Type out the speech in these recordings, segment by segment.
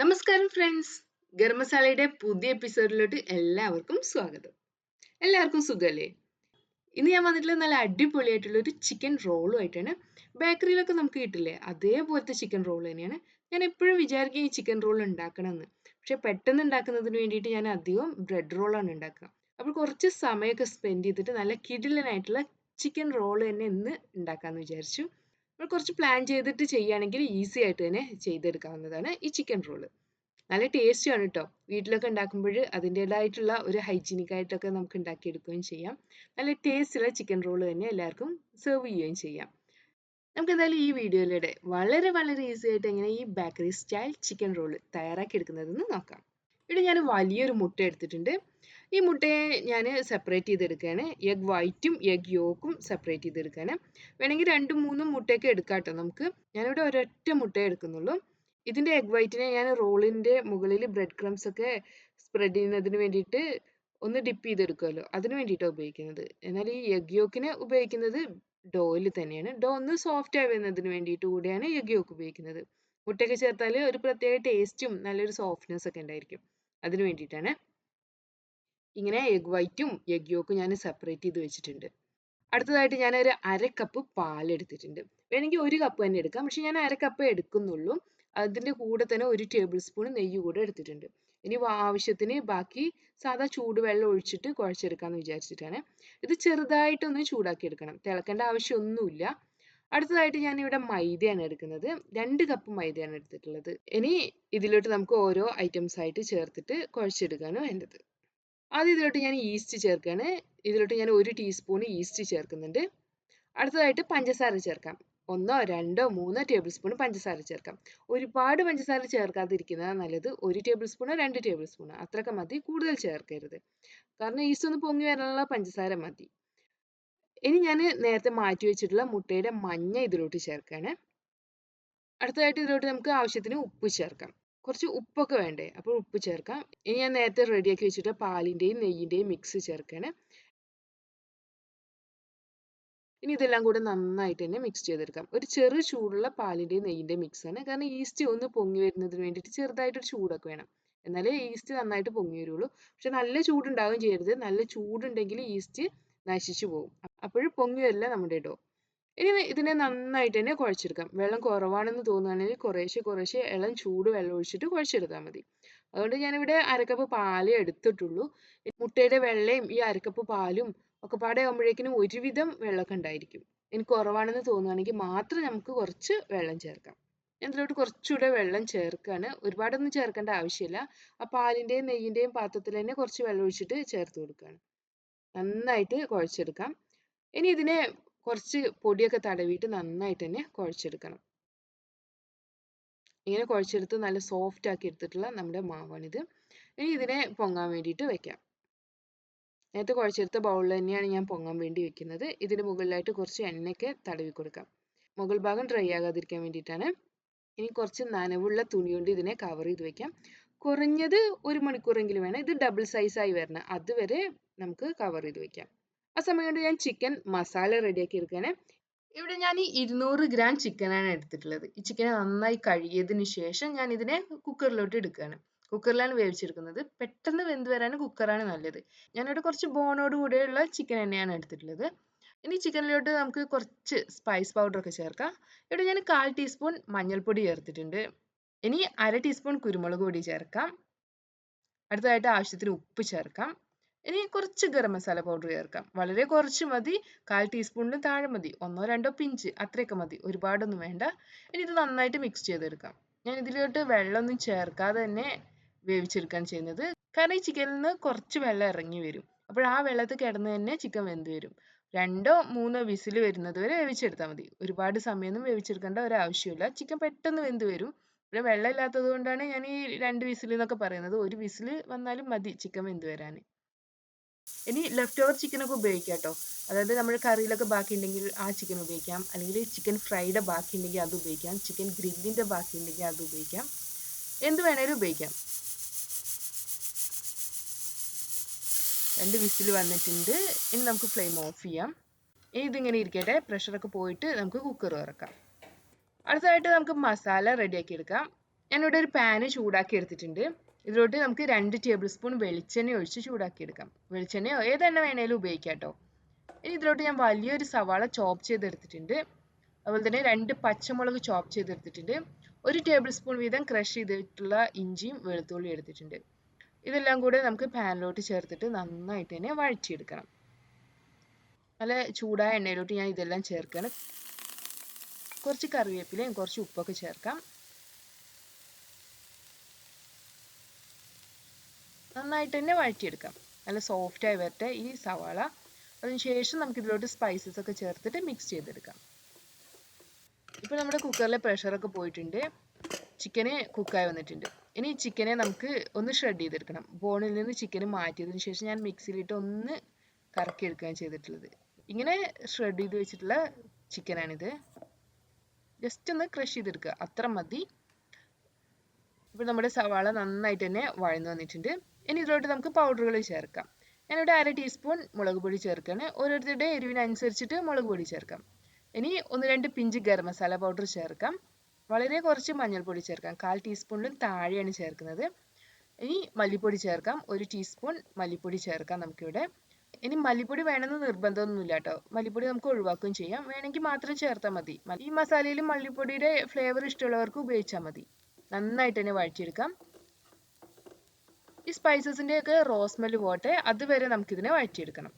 നമസ്കാരം ഫ്രണ്ട്സ്, ഗരം മസാലയുടെ പുതിയ എപ്പിസോഡിലോട്ട് എല്ലാവർക്കും സ്വാഗതം. എല്ലാവർക്കും സുഖല്ലേ? ഇന്ന് ഞാൻ വന്നിട്ടുള്ളത് നല്ല അടിപൊളിയായിട്ടുള്ള ഒരു ചിക്കൻ റോളുമായിട്ടാണ്. ബേക്കറിയിലൊക്കെ നമുക്ക് കിട്ടില്ലേ, അതേപോലത്തെ ചിക്കൻ റോൾ തന്നെയാണ്. ഞാൻ എപ്പോഴും വിചാരിക്കും ഈ ചിക്കൻ റോൾ ഉണ്ടാക്കണമെന്ന്. പക്ഷെ പെട്ടെന്ന് ഉണ്ടാക്കുന്നതിന് വേണ്ടിയിട്ട് ഞാൻ അധികം ബ്രെഡ് റോളാണ് ഉണ്ടാക്കുക. അപ്പോൾ കുറച്ച് സമയമൊക്കെ സ്പെൻഡ് ചെയ്തിട്ട് നല്ല കിടിലനായിട്ടുള്ള ചിക്കൻ റോൾ തന്നെ ഇന്ന് ഉണ്ടാക്കാമെന്ന് വിചാരിച്ചു. നമ്മൾ കുറച്ച് പ്ലാൻ ചെയ്തിട്ട് ചെയ്യുകയാണെങ്കിൽ ഈസി ആയിട്ട് തന്നെ ചെയ്തെടുക്കാവുന്നതാണ് ഈ ചിക്കൻ റോള്. നല്ല ടേസ്റ്റിയാണ് കേട്ടോ. വീട്ടിലൊക്കെ ഉണ്ടാക്കുമ്പോൾ അതിൻ്റെതായിട്ടുള്ള ഒരു ഹൈജീനിക് ആയിട്ടൊക്കെ നമുക്ക് ഉണ്ടാക്കിയെടുക്കുകയും ചെയ്യാം. നല്ല ടേസ്റ്റുള്ള ചിക്കൻ റോൾ തന്നെ എല്ലാവർക്കും സെർവ് ചെയ്യുകയും ചെയ്യാം. നമുക്ക് എന്തായാലും ഈ വീഡിയോയിലൂടെ വളരെ വളരെ ഈസി ആയിട്ട് എങ്ങനെ ഈ ബേക്കറി സ്റ്റൈൽ ചിക്കൻ റോൾ തയ്യാറാക്കി എടുക്കുന്നതെന്ന് നോക്കാം. ഇവിടെ ഞാൻ വലിയൊരു മുട്ട എടുത്തിട്ടുണ്ട്. ഈ മുട്ടയെ ഞാൻ സെപ്പറേറ്റ് ചെയ്തെടുക്കുകയാണ്. എഗ് വൈറ്റും എഗ് യോക്കും സെപ്പറേറ്റ് ചെയ്തെടുക്കുകയാണ്. വേണമെങ്കിൽ രണ്ടും മൂന്നും മുട്ടയൊക്കെ എടുക്കാം കേട്ടോ നമുക്ക്. ഞാനിവിടെ ഒരൊറ്റ മുട്ടയെ എടുക്കുന്നുള്ളൂ. ഇതിൻ്റെ എഗ് വൈറ്റിനെ ഞാൻ റോളിൻ്റെ മുകളിൽ ബ്രെഡ് ക്രംസ് ഒക്കെ സ്പ്രെഡ് ചെയ്യുന്നതിന് വേണ്ടിയിട്ട് ഒന്ന് ഡിപ്പ് ചെയ്തെടുക്കുമല്ലോ, അതിന് വേണ്ടിയിട്ടാണ് ഉപയോഗിക്കുന്നത്. എന്നാൽ ഈ എഗ് യോക്കിനെ ഉപയോഗിക്കുന്നത് ഡോയിൽ തന്നെയാണ്. ഡോ ഒന്ന് സോഫ്റ്റ് ആയി വരുന്നതിന് വേണ്ടിയിട്ട് കൂടിയാണ് എഗ് യോക്ക് ഉപയോഗിക്കുന്നത്. മുട്ടയൊക്കെ ചേർത്താൽ ഒരു പ്രത്യേക ടേസ്റ്റും നല്ലൊരു സോഫ്റ്റ്നെസ് ഒക്കെ ഉണ്ടായിരിക്കും. അതിന് വേണ്ടിയിട്ടാണ്. ഇങ്ങനെ എഗ് വൈറ്റും എഗ് യോക്കും ഞാൻ സെപ്പറേറ്റ് ചെയ്ത് വെച്ചിട്ടുണ്ട്. അടുത്തതായിട്ട് ഞാൻ ഒരു അര കപ്പ് പാൽ എടുത്തിട്ടുണ്ട്. വേണമെങ്കിൽ ഒരു കപ്പ് തന്നെ എടുക്കാം, പക്ഷെ ഞാൻ അര കപ്പ് എടുക്കുന്നുള്ളൂ. അതിൻ്റെ കൂടെ തന്നെ ഒരു ടേബിൾ സ്പൂൺ നെയ്യ് കൂടെ എടുത്തിട്ടുണ്ട്. ഇനി ആവശ്യത്തിന് ബാക്കി സാധാ ചൂടുവെള്ളം ഒഴിച്ചിട്ട് കുഴച്ചെടുക്കാമെന്ന് വിചാരിച്ചിട്ടാണ്. ഇത് ചെറുതായിട്ടൊന്ന് ചൂടാക്കി എടുക്കണം, തിളക്കേണ്ട ആവശ്യമൊന്നുമില്ല. അടുത്തതായിട്ട് ഞാൻ ഇവിടെ മൈദയാണ് എടുക്കുന്നത്. 2 കപ്പ് മൈദയാണ് എടുത്തിട്ടുള്ളത്. ഇനി ഇതിലോട്ട് നമുക്ക് ഓരോ ഐറ്റംസ് ആയിട്ട് ചേർത്തിട്ട് കുഴച്ചെടുക്കാണ് വേണ്ടത്. ആദ്യം ഇതിലോട്ട് ഞാൻ ഈസ്റ്റ് ചേർക്കുകയാണ്. ഇതിലോട്ട് ഞാൻ 1 ടീസ്പൂൺ ഈസ്റ്റ് ചേർക്കുന്നുണ്ട്. അടുത്തതായിട്ട് പഞ്ചസാര ചേർക്കാം. 1 2 3 ടേബിൾ സ്പൂൺ പഞ്ചസാര ചേർക്കാം. ഒരുപാട് പഞ്ചസാര ചേർക്കാതിരിക്കുന്നതാണ് നല്ലത്. 1 ടേബിൾ സ്പൂണോ 2 ടേബിൾ സ്പൂണോ അത്രയൊക്കെ മതി, കൂടുതൽ ചേർക്കരുത്. കാരണം ഈസ്റ്റ് ഒന്ന് പൊങ്ങി വരാനുള്ള പഞ്ചസാര മതി. ഇനി ഞാൻ നേരത്തെ മാറ്റി വെച്ചിട്ടുള്ള മുട്ടയുടെ മഞ്ഞ ഇതിലോട്ട് ചേർക്കുകയാണ്. അടുത്തതായിട്ട് ഇതിലോട്ട് നമുക്ക് ആവശ്യത്തിന് ഉപ്പ് ചേർക്കാം. കുറച്ച് ഉപ്പൊക്കെ വേണ്ടേ, അപ്പോൾ ഉപ്പ് ചേർക്കാം. ഇനി ഞാൻ നേരത്തെ റെഡിയാക്കി വെച്ചിട്ട് പാലിൻ്റെയും നെയ്യിൻ്റെയും മിക്സ് ചേർക്കുകയാണ്. ഇനി ഇതെല്ലാം കൂടെ നന്നായിട്ട് തന്നെ മിക്സ് ചെയ്തെടുക്കാം. ഒരു ചെറു ചൂടുള്ള പാലിൻ്റെയും നെയ്യിൻ്റെയും മിക്സാണ്. കാരണം ഈസ്റ്റ് ഒന്ന് പൊങ്ങി വരുന്നതിന് വേണ്ടിയിട്ട് ചെറുതായിട്ടൊരു ചൂടൊക്കെ വേണം. എന്നാലേ ഈസ്റ്റ് നന്നായിട്ട് പൊങ്ങി വരുള്ളൂ. പക്ഷെ നല്ല ചൂടുണ്ടാവുകയും ചെയ്യരുത്. നല്ല ചൂടുണ്ടെങ്കിൽ ഈസ്റ്റ് നശിച്ചു പോകും. അപ്പോഴും പൊങ്ങി വരില്ല നമ്മുടെ ഡോ. ഇനി ഇതിനെ നന്നായിട്ട് തന്നെ കുഴച്ചെടുക്കാം. വെള്ളം കുറവാണെന്ന് തോന്നുകയാണെങ്കിൽ കുറേശ്ശെ കുറേശ്ശെ ഇളം ചൂട് വെള്ളം ഒഴിച്ചിട്ട് കുഴച്ചെടുത്താൽ മതി. അതുകൊണ്ട് ഞാനിവിടെ അരക്കപ്പ് പാലേ എടുത്തിട്ടുള്ളൂ. മുട്ടയുടെ വെള്ളയും ഈ അരക്കപ്പ് പാലും ഒക്കെ പാടെ ആകുമ്പോഴേക്കിനും ഒരുവിധം വെള്ളമൊക്കെ ഉണ്ടായിരിക്കും. ഇനി കുറവാണെന്ന് തോന്നുകയാണെങ്കിൽ മാത്രം നമുക്ക് കുറച്ച് വെള്ളം ചേർക്കാം. ഞാൻ ഇതിലോട്ട് കുറച്ചുകൂടെ വെള്ളം ചേർക്കുകയാണ്. ഒരുപാടൊന്നും ചേർക്കേണ്ട ആവശ്യമില്ല. ആ പാലിൻ്റെയും നെയ്യിൻ്റെയും പാത്രത്തിൽ തന്നെ കുറച്ച് വെള്ളം ഒഴിച്ചിട്ട് ചേർത്ത് കൊടുക്കുകയാണ്. നന്നായിട്ട് കുഴച്ചെടുക്കാം. ഇനി ഇതിനെ കുറച്ച് പൊടിയൊക്കെ തടവിയിട്ട് നന്നായിട്ട് തന്നെ കുഴച്ചെടുക്കണം. ഇങ്ങനെ കുഴച്ചെടുത്ത് നല്ല സോഫ്റ്റ് ആക്കി എടുത്തിട്ടുള്ള നമ്മുടെ മാവാണിത്. ഇനി ഇതിനെ പൊങ്ങാൻ വേണ്ടിയിട്ട് വെക്കാം. നേരത്തെ കുഴച്ചെടുത്ത ബൗളിൽ തന്നെയാണ് ഞാൻ പൊങ്ങാൻ വേണ്ടി വെക്കുന്നത്. ഇതിന് മുകളിലായിട്ട് കുറച്ച് എണ്ണയൊക്കെ തടവി കൊടുക്കാം. മുകൾ ഭാഗം ഡ്രൈ ആകാതിരിക്കാൻ വേണ്ടിയിട്ടാണ്. ഇനി കുറച്ച് നനവുള്ള തുണി കൊണ്ട് ഇതിനെ കവർ ചെയ്ത് വെക്കാം. കുറഞ്ഞത് 1 മണിക്കൂറെങ്കിലും വേണം. ഇത് ഡബിൾ സൈസായി വരണം, അതുവരെ നമുക്ക് കവർ ചെയ്ത് വെക്കാം. ആ സമയം കൊണ്ട് ഞാൻ ചിക്കൻ മസാല റെഡിയാക്കി എടുക്കുകയാണ്. ഇവിടെ ഞാൻ ഈ 200 ഗ്രാം ചിക്കനാണ് എടുത്തിട്ടുള്ളത്. ഈ ചിക്കനെ നന്നായി കഴുകിയതിന് ശേഷം ഞാൻ ഇതിനെ കുക്കറിലോട്ട് എടുക്കുകയാണ്. കുക്കറിലാണ് വേവിച്ചെടുക്കുന്നത്. പെട്ടെന്ന് വെന്ത് വരാൻ കുക്കറാണ് നല്ലത്. ഞാനിവിടെ കുറച്ച് ബോണോട് കൂടെയുള്ള ചിക്കൻ തന്നെയാണ് എടുത്തിട്ടുള്ളത്. ഇനി ചിക്കനിലോട്ട് നമുക്ക് കുറച്ച് സ്പൈസ് പൗഡർ ഒക്കെ ചേർക്കാം. ഇവിടെ ഞാൻ 1/4 ടീസ്പൂൺ മഞ്ഞൾപ്പൊടി ചേർത്തിട്ടുണ്ട്. ഇനി 1/2 ടീസ്പൂൺ കുരുമുളക് പൊടി ചേർക്കാം. അടുത്തതായിട്ട് ആവശ്യത്തിന് ഉപ്പ് ചേർക്കാം. ഇനി കുറച്ച് ഗരം മസാല പൗഡർ ചേർക്കാം. വളരെ കുറച്ച് മതി. 1/4 ടീസ്പൂണിന് താഴെ മതി. 1 2 പിഞ്ച് അത്രയൊക്കെ മതി, ഒരുപാടൊന്നും വേണ്ട. ഇനി ഇത് നന്നായിട്ട് മിക്സ് ചെയ്തെടുക്കാം. ഞാൻ ഇതിലോട്ട് വെള്ളമൊന്നും ചേർക്കാതെ തന്നെ വേവിച്ചെടുക്കാൻ ചെയ്യുന്നത്. കാരണം ഈ ചിക്കനിൽ നിന്ന് കുറച്ച് വെള്ളം ഇറങ്ങി വരും. അപ്പോൾ ആ വെള്ളത്തിൽ കിടന്ന് തന്നെ ചിക്കൻ വെന്ത് വരും. 2 3 വിസിൽ വരുന്നത് വരെ വേവിച്ചെടുത്താൽ മതി. ഒരുപാട് സമയമൊന്നും വേവിച്ചെടുക്കേണ്ട ഒരാവശ്യമില്ല. ചിക്കൻ പെട്ടെന്ന് വെന്ത് വരും. ഇവിടെ വെള്ളം ഇല്ലാത്തത് കൊണ്ടാണ് ഞാൻ ഈ 2 വിസിൽ എന്നൊക്കെ പറയുന്നത്. 1 വിസിൽ വന്നാലും മതി ചിക്കൻ വെന്ത് വരാൻ. ഇനി ലെഫ്റ്റ് ഓവർ ചിക്കനൊക്കെ ഉപയോഗിക്കാം കേട്ടോ. അതായത് നമ്മൾ കറിയിലൊക്കെ ബാക്കി ഉണ്ടെങ്കിൽ ആ ചിക്കൻ ഉപയോഗിക്കാം, അല്ലെങ്കിൽ ചിക്കൻ ഫ്രൈയുടെ ബാക്കി ഉണ്ടെങ്കിൽ അത് ഉപയോഗിക്കാം, ചിക്കൻ ഗ്രില്ലിൻ്റെ ബാക്കി ഉണ്ടെങ്കിൽ അത് ഉപയോഗിക്കാം. എന്ത് വേണേലും ഉപയോഗിക്കാം. 2 വിസിൽ വന്നിട്ടുണ്ട്. ഇനി നമുക്ക് ഫ്ലെയിം ഓഫ് ചെയ്യാം. ഇനി ഇതിങ്ങനെ ഇരിക്കട്ടെ. പ്രഷറൊക്കെ പോയിട്ട് നമുക്ക് കുക്കർ തുറക്കാം. അടുത്തതായിട്ട് നമുക്ക് മസാല റെഡിയാക്കി എടുക്കാം. ഞാനിവിടെ ഒരു പാന് ചൂടാക്കി എടുത്തിട്ടുണ്ട്. ഇതിലോട്ട് നമുക്ക് 2 ടേബിൾ സ്പൂൺ വെളിച്ചെണ്ണ ഒഴിച്ച് ചൂടാക്കി എടുക്കാം. വെളിച്ചെണ്ണയോ ഏതെണ്ണ വേണേലും ഉപയോഗിക്കാം കേട്ടോ. ഇനി ഇതിലോട്ട് ഞാൻ വലിയൊരു സവാള ചോപ്പ് ചെയ്തെടുത്തിട്ടുണ്ട്. അതുപോലെ തന്നെ 2 പച്ചമുളക് ചോപ്പ് ചെയ്തെടുത്തിട്ടുണ്ട്. 1 ടേബിൾ സ്പൂൺ വീതം ക്രഷ് ചെയ്തിട്ടുള്ള ഇഞ്ചിയും വെളുത്തുള്ളിയും എടുത്തിട്ടുണ്ട്. ഇതെല്ലാം കൂടെ നമുക്ക് പാനിലോട്ട് ചേർത്തിട്ട് നന്നായിട്ട് തന്നെ വഴറ്റിയെടുക്കണം. നല്ല ചൂടായ എണ്ണയിലോട്ട് ഞാൻ ഇതെല്ലാം ചേർക്കണം. കുറച്ച് കറിവേപ്പിലയും കുറച്ച് ഉപ്പൊക്കെ ചേർക്കാം. നന്നായിട്ട് തന്നെ വഴറ്റിയെടുക്കാം. നല്ല സോഫ്റ്റായി വരട്ടെ ഈ സവാള. അതിനുശേഷം നമുക്ക് ഇതിലോട്ട് സ്പൈസസ് ഒക്കെ ചേർത്തിട്ട് മിക്സ് ചെയ്തെടുക്കാം. ഇപ്പോൾ നമ്മുടെ കുക്കറിലെ പ്രഷറൊക്കെ പോയിട്ടുണ്ട്. ചിക്കന് കുക്കായി വന്നിട്ടുണ്ട്. ഇനി ചിക്കനെ നമുക്ക് ഒന്ന് ഷ്രെഡ് ചെയ്തെടുക്കണം. ബോണിൽ നിന്ന് ചിക്കന് മാറ്റിയതിന് ശേഷം ഞാൻ മിക്സിയിലിട്ട് ഒന്ന് കറക്കിയെടുക്കുകയാണ് ചെയ്തിട്ടുള്ളത്. ഇങ്ങനെ ഷ്രെഡ് ചെയ്ത് വെച്ചിട്ടുള്ള ചിക്കനാണിത്. ജസ്റ്റ് ഒന്ന് ക്രഷ് ചെയ്തെടുക്കുക, അത്ര മതി. ഇപ്പോൾ നമ്മുടെ സവാള നന്നായിട്ട് തന്നെ വഴന്നു വന്നിട്ടുണ്ട്. ഇനി ഇതിലോട്ട് നമുക്ക് പൗഡറുകൾ ചേർക്കാം. ഞാനിവിടെ 1/2 ടീസ്പൂൺ മുളക് പൊടി ചേർക്കുകയാണ്. ഓരോരുത്തരുടെ എരിവിനനുസരിച്ചിട്ട് മുളക് പൊടി ചേർക്കാം. ഇനി 1-2 പിഞ്ച് ഗരം മസാല പൗഡർ ചേർക്കാം. വളരെ കുറച്ച് മഞ്ഞൾപ്പൊടി ചേർക്കാം. 1/4 ടീസ്പൂണിലും താഴെയാണ് ചേർക്കുന്നത്. ഇനി മല്ലിപ്പൊടി ചേർക്കാം. 1 ടീസ്പൂൺ മല്ലിപ്പൊടി ചേർക്കാം നമുക്കിവിടെ. ഇനി മല്ലിപ്പൊടി വേണമെന്ന് നിർബന്ധമൊന്നുമില്ല കേട്ടോ. മല്ലിപ്പൊടി നമുക്ക് ഒഴിവാക്കുകയും ചെയ്യാം. വേണമെങ്കിൽ മാത്രം ചേർത്താൽ മതി. ഈ മസാലയിൽ മല്ലിപ്പൊടിയുടെ ഫ്ലേവർ ഇഷ്ടമുള്ളവർക്ക് ഉപയോഗിച്ചാൽ മതി. നന്നായിട്ട് തന്നെ വഴറ്റിയെടുക്കാം. ഈ സ്പൈസസിന്റെ ഒക്കെ റോസ്മെല് പോട്ടെ, അതുവരെ നമുക്കിതിനെ വഴറ്റിയെടുക്കണം.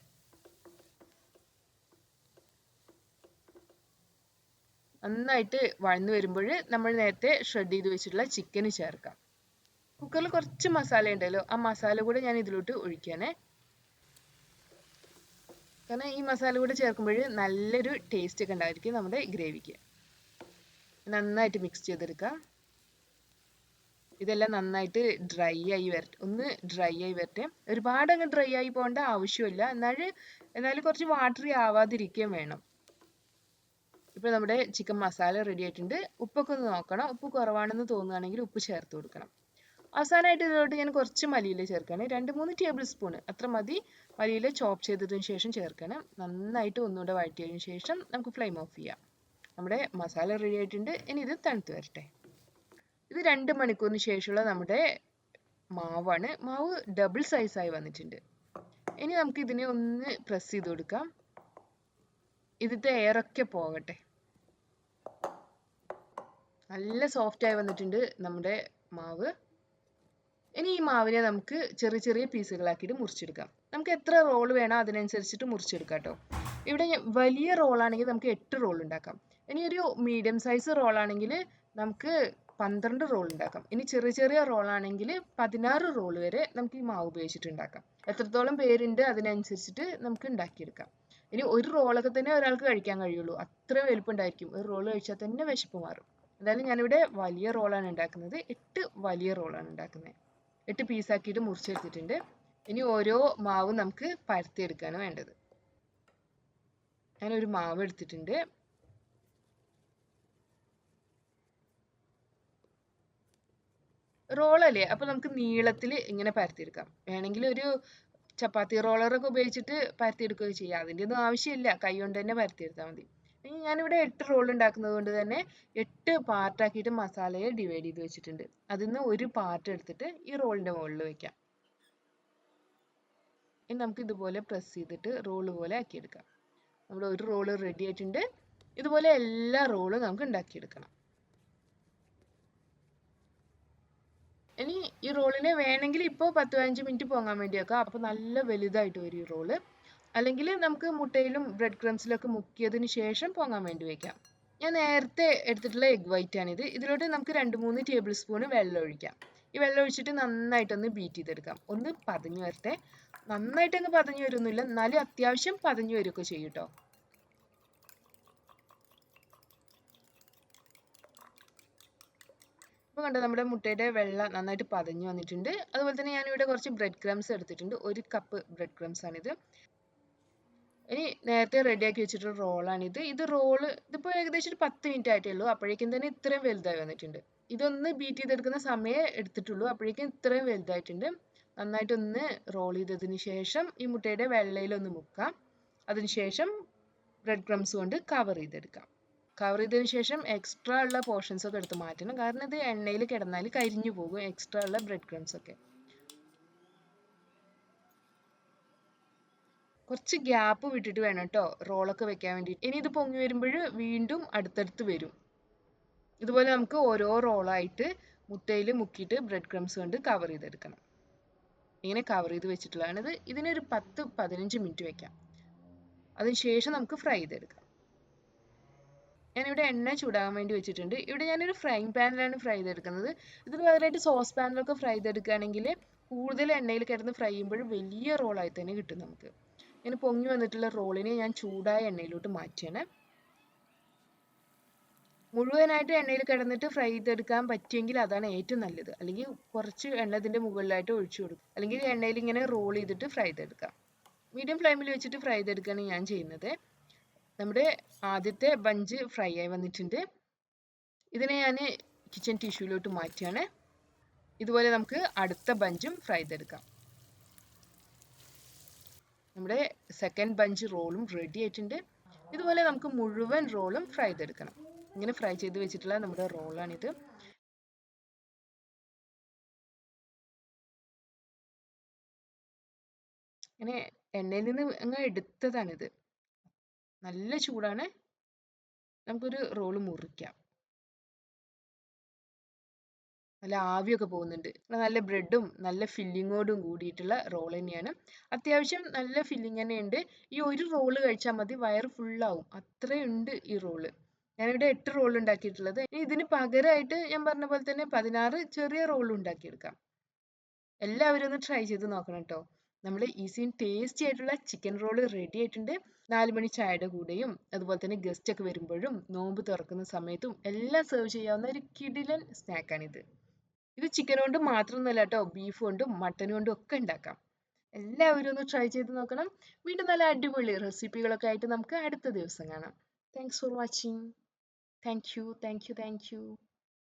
നന്നായിട്ട് വഴന്നു വരുമ്പോൾ നമ്മൾ നേരത്തെ ഷ്രെഡ് ചെയ്ത് വെച്ചിട്ടുള്ള ചിക്കന് ചേർക്കാം. കുക്കറിൽ കുറച്ച് മസാല ഉണ്ടല്ലോ, ആ മസാല കൂടെ ഞാൻ ഇതിലോട്ട് ഒഴിക്കാനേ. കാരണം ഈ മസാല കൂടെ ചേർക്കുമ്പോൾ നല്ലൊരു ടേസ്റ്റ് ഒക്കെ ഉണ്ടായിരിക്കും നമ്മുടെ ഗ്രേവിക്ക്. നന്നായിട്ട് മിക്സ് ചെയ്തെടുക്കാം. ഇതെല്ലാം നന്നായിട്ട് ഡ്രൈ ആയി വരട്ടെ, ഒന്ന് ഡ്രൈ ആയി വരട്ടെ. ഒരുപാട് അങ്ങ് ഡ്രൈ ആയി പോകേണ്ട ആവശ്യമില്ല, എന്നാലും കുറച്ച് വാട്ടറി ആവാതിരിക്കുകയും വേണം. ഇപ്പോൾ നമ്മുടെ ചിക്കൻ മസാല റെഡി ആയിട്ടുണ്ട്. ഉപ്പൊക്കെ ഒന്ന് നോക്കണം. ഉപ്പ് കുറവാണെന്ന് തോന്നുകയാണെങ്കിൽ ഉപ്പ് ചേർത്ത് കൊടുക്കണം. അവസാനമായിട്ട് ഇതിലോട്ട് ഞാൻ കുറച്ച് മല്ലിയില ചേർക്കുകയാണ്. 2-3 ടേബിൾ സ്പൂൺ അത്ര മതി. മല്ലിയില ചോപ്പ് ചെയ്തതിന് ശേഷം ചേർക്കണം. നന്നായിട്ട് ഒന്നുകൂടെ വഴറ്റിയതിന് ശേഷം നമുക്ക് ഫ്ലെയിം ഓഫ് ചെയ്യാം. നമ്മുടെ മസാല റെഡി ആയിട്ടുണ്ട്. ഇനി ഇത് തണുത്ത് വരട്ടെ. ഇത് 2 മണിക്കൂറിന് ശേഷമുള്ള നമ്മുടെ മാവാണ്. മാവ് ഡബിൾ സൈസായി വന്നിട്ടുണ്ട്. ഇനി നമുക്ക് ഇതിനെ ഒന്ന് പ്രസ് ചെയ്ത് കൊടുക്കാം. ഇതിന്റെ എയറൊക്കെ പോകട്ടെ. നല്ല സോഫ്റ്റ് ആയി വന്നിട്ടുണ്ട് നമ്മുടെ മാവ്. ഇനി ഈ മാവിനെ നമുക്ക് ചെറിയ ചെറിയ പീസുകളാക്കിയിട്ട് മുറിച്ചെടുക്കാം. നമുക്ക് എത്ര റോൾ വേണോ അതിനനുസരിച്ചിട്ട് മുറിച്ചെടുക്കാം കേട്ടോ. ഇവിടെ വലിയ റോളാണെങ്കിൽ നമുക്ക് 8 റോൾ ഉണ്ടാക്കാം. ഇനി ഒരു മീഡിയം സൈസ് റോളാണെങ്കിൽ നമുക്ക് 12 റോൾ ഉണ്ടാക്കാം. ഇനി ചെറിയ ചെറിയ റോളാണെങ്കിൽ 16 റോൾ വരെ നമുക്ക് ഈ മാവ് ഉപയോഗിച്ചിട്ട് ഉണ്ടാക്കാം. എത്രത്തോളം പേരുണ്ട് അതിനനുസരിച്ചിട്ട് നമുക്ക് ഉണ്ടാക്കിയെടുക്കാം. ഇനി ഒരു റോളൊക്കെ തന്നെ ഒരാൾക്ക് കഴിക്കാൻ കഴിയുള്ളൂ, അത്ര വലുപ്പമുണ്ടായിരിക്കും. ഒരു റോൾ കഴിച്ചാൽ തന്നെ വിശപ്പ് മാറും. എന്തായാലും ഞാനിവിടെ വലിയ റോളാണ് ഉണ്ടാക്കുന്നത്. 8 വലിയ റോളാണ് ഉണ്ടാക്കുന്നത്. 8 പീസാക്കിയിട്ട് മുറിച്ചെടുത്തിട്ടുണ്ട്. ഇനി ഓരോ മാവും നമുക്ക് പരത്തിയെടുക്കാണ് വേണ്ടത്. ഞാനൊരു മാവ് എടുത്തിട്ടുണ്ട്. റോളല്ലേ, അപ്പൊ നമുക്ക് നീളത്തിൽ ഇങ്ങനെ പരത്തിയെടുക്കാം. വേണമെങ്കിൽ ഒരു ചപ്പാത്തി റോളറൊക്കെ ഉപയോഗിച്ചിട്ട് പരത്തിയെടുക്കുകയോ ചെയ്യാം. അതിൻ്റെ ഒന്നും ആവശ്യമില്ല, കൈ കൊണ്ട് തന്നെ പരത്തിയെടുത്താൽ മതി. ഞാനിവിടെ 8 റോൾ ഉണ്ടാക്കുന്നത് കൊണ്ട് തന്നെ 8 പാർട്ടാക്കിയിട്ട് മസാലയെ ഡിവൈഡ് ചെയ്ത് വെച്ചിട്ടുണ്ട്. അതിൽ നിന്ന് ഒരു പാർട്ട് എടുത്തിട്ട് ഈ റോളിന്റെ മുകളിൽ വെക്കാം. ഇനി നമുക്ക് ഇതുപോലെ പ്രസ് ചെയ്തിട്ട് റോള് പോലെ ആക്കിയെടുക്കാം. നമ്മുടെ ഒരു റോള് റെഡി ആയിട്ടുണ്ട്. ഇതുപോലെ എല്ലാ റോളും നമുക്ക് ഉണ്ടാക്കിയെടുക്കണം. ഇനി ഈ റോളിനെ വേണമെങ്കിൽ ഇപ്പോൾ 10-15 മിനിറ്റ് പൊങ്ങാൻ വേണ്ടി വെക്കാം. അപ്പോൾ നല്ല വലുതായിട്ട് വരും ഈ റോള്. അല്ലെങ്കിൽ നമുക്ക് മുട്ടയിലും ബ്രെഡ് ക്രംസിലൊക്കെ മുക്കിയതിന് ശേഷം പൊങ്ങാൻ വേണ്ടി വെക്കാം. ഞാൻ നേരത്തെ എടുത്തിട്ടുള്ള എഗ് വൈറ്റ് ആണിത്. ഇതിലോട്ട് നമുക്ക് 2-3 ടേബിൾ സ്പൂൺ വെള്ളം ഒഴിക്കാം. ഈ വെള്ളം ഒഴിച്ചിട്ട് നന്നായിട്ടൊന്ന് ബീറ്റ് ചെയ്തെടുക്കാം. ഒന്ന് പതഞ്ഞു വരട്ടെ. നന്നായിട്ടങ്ങ് പതഞ്ഞു വരുന്നില്ല, എന്നാലും അത്യാവശ്യം പതഞ്ഞു വരികയൊക്കെ ചെയ്യും കേട്ടോ. ഇപ്പോൾ കണ്ടോ നമ്മുടെ മുട്ടയുടെ വെള്ള നന്നായിട്ട് പതഞ്ഞു വന്നിട്ടുണ്ട്. അതുപോലെ തന്നെ ഞാനിവിടെ കുറച്ച് ബ്രെഡ് ക്രംസ് എടുത്തിട്ടുണ്ട്. 1 കപ്പ് ബ്രെഡ് ക്രംസ് ആണിത്. ഇനി നേരത്തെ റെഡിയാക്കി വെച്ചിട്ടുള്ള റോളാണിത്. ഇതിപ്പോൾ ഏകദേശം ഒരു 10 മിനിറ്റ് ആയിട്ടേ ഉള്ളൂ. അപ്പോഴേക്കും തന്നെ ഇത്രയും വലുതായി വന്നിട്ടുണ്ട്. ഇതൊന്ന് ബീറ്റ് ചെയ്തെടുക്കുന്ന സമയം എടുത്തിട്ടുള്ളൂ. അപ്പോഴേക്കും ഇത്രയും വലുതായിട്ടുണ്ട്. നന്നായിട്ടൊന്ന് റോൾ ചെയ്തതിന് ശേഷം ഈ മുട്ടയുടെ വെള്ളയിലൊന്ന് മുക്കാം. അതിനുശേഷം ബ്രെഡ് ക്രംസ് കൊണ്ട് കവർ ചെയ്തെടുക്കാം. കവർ ചെയ്തതിന് ശേഷം എക്സ്ട്രാ ഉള്ള പോർഷൻസ് ഒക്കെ എടുത്ത് മാറ്റണം. കാരണം ഇത് എണ്ണയിൽ കിടന്നാൽ കരിഞ്ഞു പോകും എക്സ്ട്രാ ഉള്ള ബ്രെഡ് ക്രംസ് ഒക്കെ. കുറച്ച് ഗ്യാപ്പ് വിട്ടിട്ട് വേണം കേട്ടോ റോളൊക്കെ വെക്കാൻ വേണ്ടിയിട്ട്. ഇനി ഇത് പൊങ്ങി വരുമ്പോൾ വീണ്ടും അടുത്തടുത്ത് വരും. ഇതുപോലെ നമുക്ക് ഓരോ റോളായിട്ട് മുട്ടയിൽ മുക്കിയിട്ട് ബ്രെഡ് ക്രംസ് കൊണ്ട് കവർ ചെയ്തെടുക്കണം. ഇങ്ങനെ കവർ ചെയ്ത് വെച്ചിട്ടുള്ളതാണിത്. ഇതിനൊരു 10-15 മിനിറ്റ് വെക്കാം. അതിനുശേഷം നമുക്ക് ഫ്രൈ ചെയ്തെടുക്കാം. ഞാനിവിടെ എണ്ണ ചൂടാകാൻ വേണ്ടി വെച്ചിട്ടുണ്ട്. ഇവിടെ ഞാനൊരു ഫ്രൈങ് പാനിലാണ് ഫ്രൈ ചെയ്തെടുക്കുന്നത്. ഇതിന് പകരമായിട്ട് സോസ് പാനിലൊക്കെ ഫ്രൈ ചെയ്തെടുക്കുകയാണെങ്കിൽ കൂടുതൽ എണ്ണയിൽ കിടന്ന് ഫ്രൈ ചെയ്യുമ്പോൾ വലിയ റോളായി തന്നെ കിട്ടും നമുക്ക്. ഇങ്ങനെ പൊങ്ങി വന്നിട്ടുള്ള റോളിനെ ഞാൻ ചൂടായ എണ്ണയിലോട്ട് മാറ്റിയാണ്. മുഴുവനായിട്ട് എണ്ണയിൽ കിടന്നിട്ട് ഫ്രൈ ചെയ്തെടുക്കാൻ പറ്റുമെങ്കിൽ അതാണ് ഏറ്റവും നല്ലത്. അല്ലെങ്കിൽ കുറച്ച് എണ്ണ ഇതിൻ്റെ മുകളിലായിട്ട് ഒഴിച്ചു കൊടുക്കും. അല്ലെങ്കിൽ എണ്ണയിൽ ഇങ്ങനെ റോൾ ചെയ്തിട്ട് ഫ്രൈ ചെയ്തെടുക്കാം. മീഡിയം ഫ്ലെയിമിൽ വെച്ചിട്ട് ഫ്രൈ ചെയ്തെടുക്കുകയാണ് ഞാൻ ചെയ്യുന്നത്. നമ്മുടെ ആദ്യത്തെ ബഞ്ച് ഫ്രൈ ആയി വന്നിട്ടുണ്ട്. ഇതിനെ ഞാൻ കിച്ചൺ ടിഷ്യൂലോട്ട് മാറ്റിയാണ്. ഇതുപോലെ നമുക്ക് അടുത്ത ബഞ്ചും ഫ്രൈ ചെയ്തെടുക്കാം. നമ്മുടെ സെക്കൻഡ് ബഞ്ച് റോളും റെഡി ആയിട്ടുണ്ട്. ഇതുപോലെ നമുക്ക് മുഴുവൻ റോളും ഫ്രൈ ചെയ്തെടുക്കണം. ഇങ്ങനെ ഫ്രൈ ചെയ്ത് വെച്ചിട്ടുള്ള നമ്മുടെ റോളാണിത്. ഇങ്ങനെ എണ്ണയിൽ നിന്ന് അങ്ങ് എടുത്തതാണിത്. നല്ല ചൂടാണ്. നമുക്കൊരു റോള് മുറിക്കാം. നല്ല ആവിയൊക്കെ പോകുന്നുണ്ട്. നല്ല ബ്രെഡും നല്ല ഫില്ലിങ്ങോടും കൂടിയിട്ടുള്ള റോൾ തന്നെയാണ്. അത്യാവശ്യം നല്ല ഫില്ലിങ് തന്നെയുണ്ട്. ഈ ഒരു റോള് കഴിച്ചാൽ മതി, വയറ് ഫുള്ളാവും. അത്രയുണ്ട് ഈ റോള്. ഞാനിവിടെ 8 റോൾ ഉണ്ടാക്കിയിട്ടുള്ളത്. ഇനി ഇതിന് പകരമായിട്ട് ഞാൻ പറഞ്ഞ പോലെ തന്നെ 16 ചെറിയ റോൾ ഉണ്ടാക്കിയെടുക്കാം. എല്ലാവരും ഒന്ന് ട്രൈ ചെയ്ത് നോക്കണം കേട്ടോ. നമ്മുടെ ഈസി ആൻഡ് ടേസ്റ്റി ആയിട്ടുള്ള ചിക്കൻ റോള് റെഡി ആയിട്ടുണ്ട്. 4 മണി ചായയുടെ കൂടെയും അതുപോലെ തന്നെ ഗസ്റ്റ് ഒക്കെ വരുമ്പോഴും നോമ്പ് തുറക്കുന്ന സമയത്തും എല്ലാം സെർവ് ചെയ്യാവുന്ന ഒരു കിടിലൻ സ്നാക്കാണിത്. ഇത് ചിക്കൻ കൊണ്ട് മാത്രമൊന്നുമല്ല കേട്ടോ, ബീഫ് കൊണ്ടും മട്ടൻ കൊണ്ടും ഒക്കെ ഉണ്ടാക്കാം. എല്ലാവരും ഒന്ന് ട്രൈ ചെയ്ത് നോക്കണം. വീണ്ടും നല്ല അടിപൊളി റെസിപ്പികളൊക്കെ ആയിട്ട് നമുക്ക് അടുത്ത ദിവസം കാണാം. Thanks for watching. Thank you.